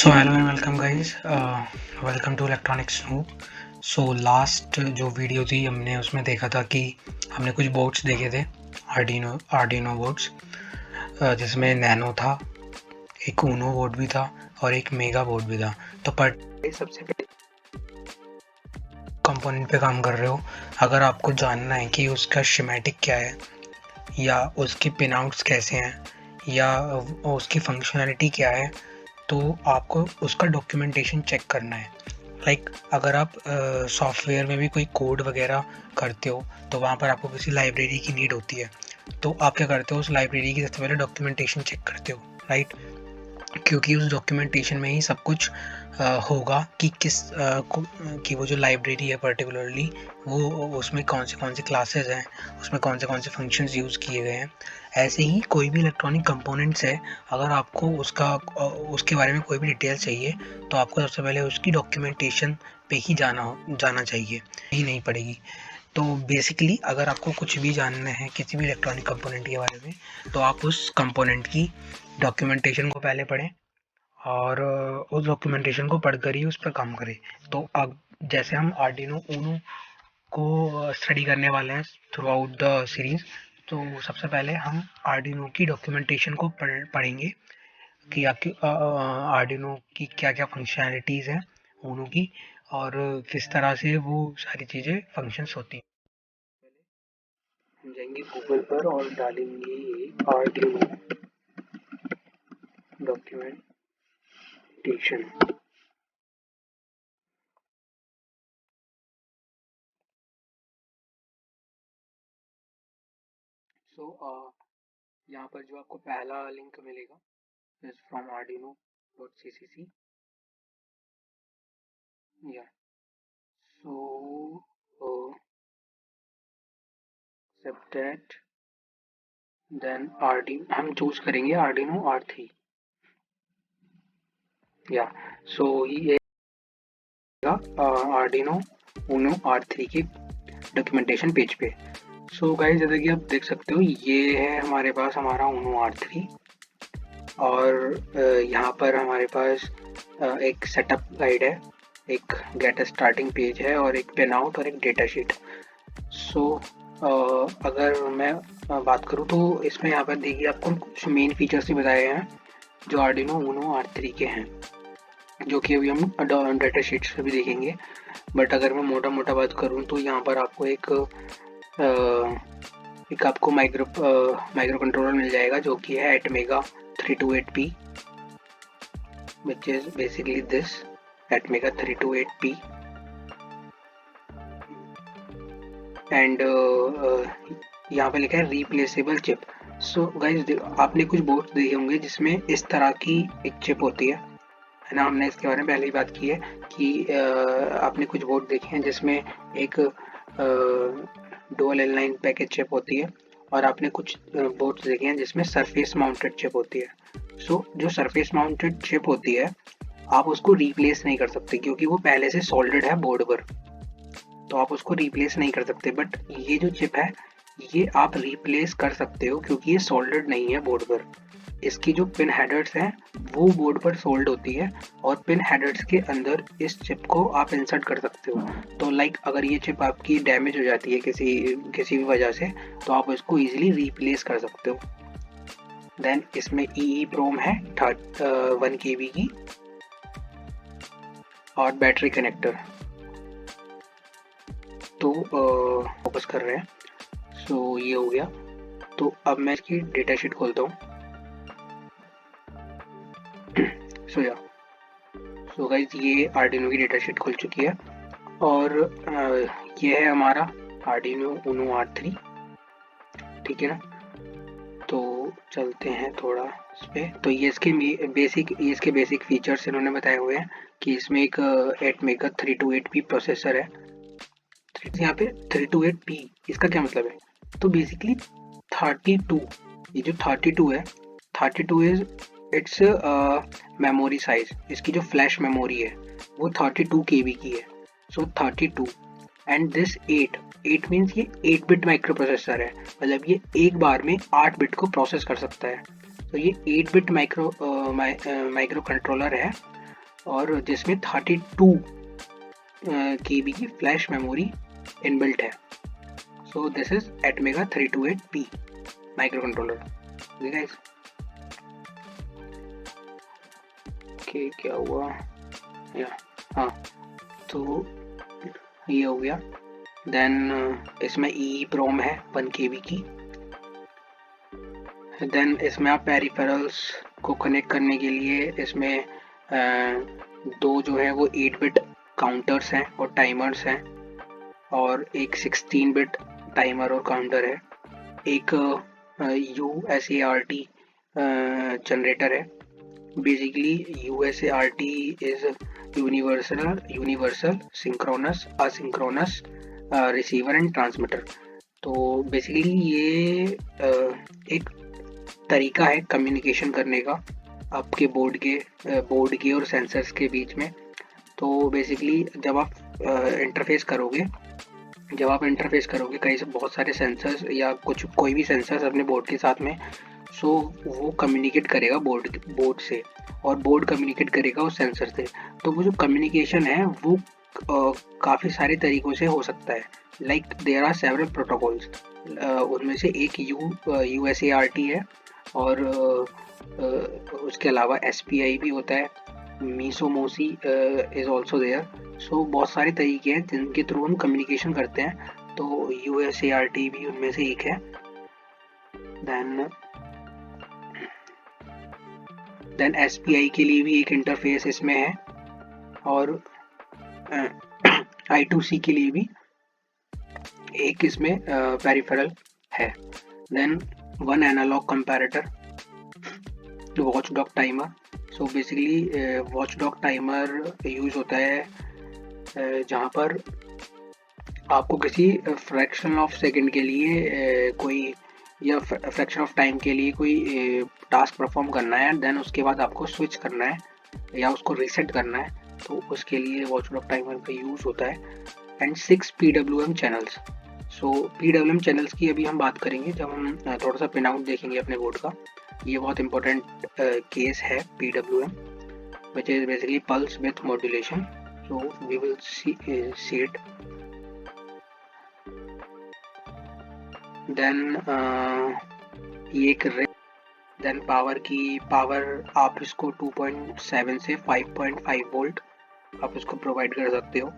So hello and welcome guys, welcome to Electronic Snoop. So last जो video थी हमने उसमें देखा था कि हमने कुछ बोर्ड्स देखे थे, आर्डिनो बोर्ड्स, जिसमें नैनो था, एक ऊनो बोर्ड भी था और एक मेगा बोर्ड भी था। तो पर सबसे पहले कंपोनेंट पे काम कर रहे हो, अगर आपको जानना है कि उसका शिमेटिक क्या है या उसके पिन आउट्स कैसे हैं या उसकी फंक्शनैलिटी क्या है, तो आपको उसका डॉक्यूमेंटेशन चेक करना है। अगर आप सॉफ्टवेयर में भी कोई कोड वगैरह करते हो तो वहाँ पर आपको किसी लाइब्रेरी की नीड होती है, तो आप क्या करते हो, उस लाइब्रेरी की सबसे पहले डॉक्यूमेंटेशन चेक करते हो, राइट। क्योंकि उस डॉक्यूमेंटेशन में ही सब कुछ होगा कि कि वो जो लाइब्रेरी है पर्टिकुलरली वो उसमें कौन से क्लासेस हैं, उसमें कौन से फंक्शंस यूज़ किए गए हैं। ऐसे ही कोई भी इलेक्ट्रॉनिक कंपोनेंट्स है, अगर आपको उसके बारे में कोई भी डिटेल चाहिए तो आपको सबसे पहले उसकी डॉक्यूमेंटेशन पे ही जाना चाहिए, ही नहीं पड़ेगी। तो बेसिकली अगर आपको कुछ भी जानना है किसी भी इलेक्ट्रॉनिक कंपोनेंट के बारे में, तो आप उस कंपोनेंट की डॉक्यूमेंटेशन को पहले पढ़ें और उस डॉक्यूमेंटेशन को पढ़कर ही उस पर काम करें। तो अब जैसे हम आर्डिनो ऊनो को स्टडी करने वाले हैं थ्रू आउट द सीरीज, तो सबसे पहले हम आर्डिनो की डॉक्यूमेंटेशन को पढ़ेंगे कि आपकी आर्डिनो की क्या क्या फंक्शनैलिटीज़ हैं ऊनो की, और किस तरह से वो सारी चीज़ें फंक्शंस होती हैं। हम जाएंगे गूगल पर और डालेंगे आर्डिनो डॉक्यूमेंटेशन। सो यहाँ पर जो आपको पहला लिंक मिलेगा is from arduino.ccc. Yeah, so accept that, then हम चूज करेंगे Arduino R3. या सो ये Arduino Uno R3 की डॉक्यूमेंटेशन पेज पे। सो गाइस, जैसे कि आप देख सकते हो, ये है हमारे पास हमारा Uno R3 और यहाँ पर हमारे पास एक सेटअप गाइड है, एक गेट स्टार्टिंग पेज है और एक पिन आउट और एक डेटा शीट। सो अगर मैं बात करूँ तो इसमें यहाँ पर देखिए आपको कुछ मेन फीचर्स ही बताए हैं जो Arduino Uno R3 के हैं, जो कि अभी हम डेटा शीट्स पे भी देखेंगे। बट अगर मैं मोटा बात करूँ तो यहाँ पर आपको एक आपको माइक्रो कंट्रोलर मिल जाएगा जो कि है Atmega 328P, which is basically this Atmega 328P, and यहाँ पे लिखा है रिप्लेसेबल चिप। सो गाइज, आपने कुछ बोर्ड्स देखे होंगे जिसमें इस तरह की एक चिप होती है ना। हमने इसके बारे में पहले ही बात की है कि आपने कुछ बोर्ड देखे हैं जिसमें एक डुअल L9 पैकेज चिप होती है, और आपने कुछ बोर्ड्स देखे हैं जिसमें सरफेस माउंटेड चिप होती है। सो जो सरफेस माउंटेड चिप होती है आप उसको रिप्लेस नहीं कर सकते क्योंकि वो पहले से सोल्डेड है बोर्ड पर, तो आप उसको रिप्लेस नहीं कर सकते। बट ये जो चिप है ये आप रिप्लेस कर सकते हो क्योंकि ये सोल्डेड नहीं है बोर्ड पर। इसकी जो पिन हेडर्स हैं वो बोर्ड पर सोल्ड होती है और पिन हेडर्स के अंदर इस चिप को आप इंसर्ट कर सकते हो। तो अगर ये चिप आपकी डैमेज हो जाती है किसी भी वजह से, तो आप इसको इजीली रिप्लेस कर सकते हो। देन इसमें EEPROM है 1 KB की और बैटरी कनेक्टर। तो फोकस कर रहे हैं। सो ये हो गया। तो अब मैं इसकी डेटा शीट खोलता हूँ। सो गाइज, ये आर्डिनो की डेटा शीट खुल चुकी है और ये है हमारा आर्डिनो Uno R3, ठीक है ना। तो चलते हैं थोड़ा इस पे। तो ये इसके बेसिक फीचर्स इन्होंने बताए हुए हैं कि इसमें एक Atmega 328P प्रोसेसर है। यहाँ पे 328P, इसका क्या मतलब है? तो बेसिकली 32, ये जो 32 है, 32 इज इट्स मेमोरी साइज। इसकी जो फ्लैश मेमोरी है वो 32 KB की है। सो 32 एंड दिस 8 मीन्स ये 8 बिट माइक्रो प्रोसेसर है, मतलब ये एक बार में 8 बिट को प्रोसेस कर सकता है। तो ये 8 बिट माइक्रो कंट्रोलर है और जिसमें 32 KB की फ्लैश मेमोरी इनबिल्ट है। So this is Atmega 328P micro controller. Guys okay, क्या हुआ या हाँ, तो ये हो गया। देन इसमें EEPROM है 1 KB की। देन इसमें आप पेरिफेरल्स को कनेक्ट करने के लिए इसमें दो जो है वो 8 बिट काउंटर्स हैं और टाइमर्स हैं, और एक 16 बिट टाइमर और काउंटर है। एक USART जनरेटर है। Basically USART is universal synchronous asynchronous receiver and transmitter. तो बेसिकली ये एक तरीका है कम्युनिकेशन करने का आपके बोर्ड के और सेंसर्स के बीच में। तो बेसिकली जब आप इंटरफेस करोगे कहीं से बहुत सारे सेंसर्स या कोई भी सेंसर्स अपने बोर्ड के साथ में, सो वो कम्युनिकेट करेगा बोर्ड से, और बोर्ड कम्युनिकेट करेगा उस सेंसर से। तो वो जो कम्युनिकेशन है वो काफ़ी सारे तरीक़ों से हो सकता है। Like there are several protocols, उनमें से एक USART है, और उसके अलावा SPI भी होता है, मीसोमोसी इज़ ऑल्सो देयर। सो बहुत सारे तरीके हैं जिनके थ्रू हम कम्युनिकेशन करते हैं, तो USART भी उनमें से एक है। देन SPI के लिए भी एक इंटरफेस इसमें है, और I2C के लिए भी एक इसमें पेरिफेरल है। Then 1 analog comparator, watchdog timer. So basically watchdog timer use होता है जहाँ पर आपको किसी फ्रैक्शन ऑफ सेकंड के लिए कोई, या फ्रैक्शन ऑफ टाइम के लिए कोई टास्क परफॉर्म करना है, देन उसके बाद आपको स्विच करना है या उसको रीसेट करना है, तो उसके लिए वॉचडॉग टाइमर का यूज़ होता है। And 6 PWM channels. So PWM channels की अभी हम बात करेंगे जब हम थोड़ा सा पिन आउट देखेंगे अपने बोर्ड का। ये बहुत इंपॉर्टेंट केस है PWM, which is basically pulse width modulation. So we will see it. Then ये एक देन पावर आप इसको 2.7 से 5.5 वोल्ट आप इसको प्रोवाइड कर सकते हो।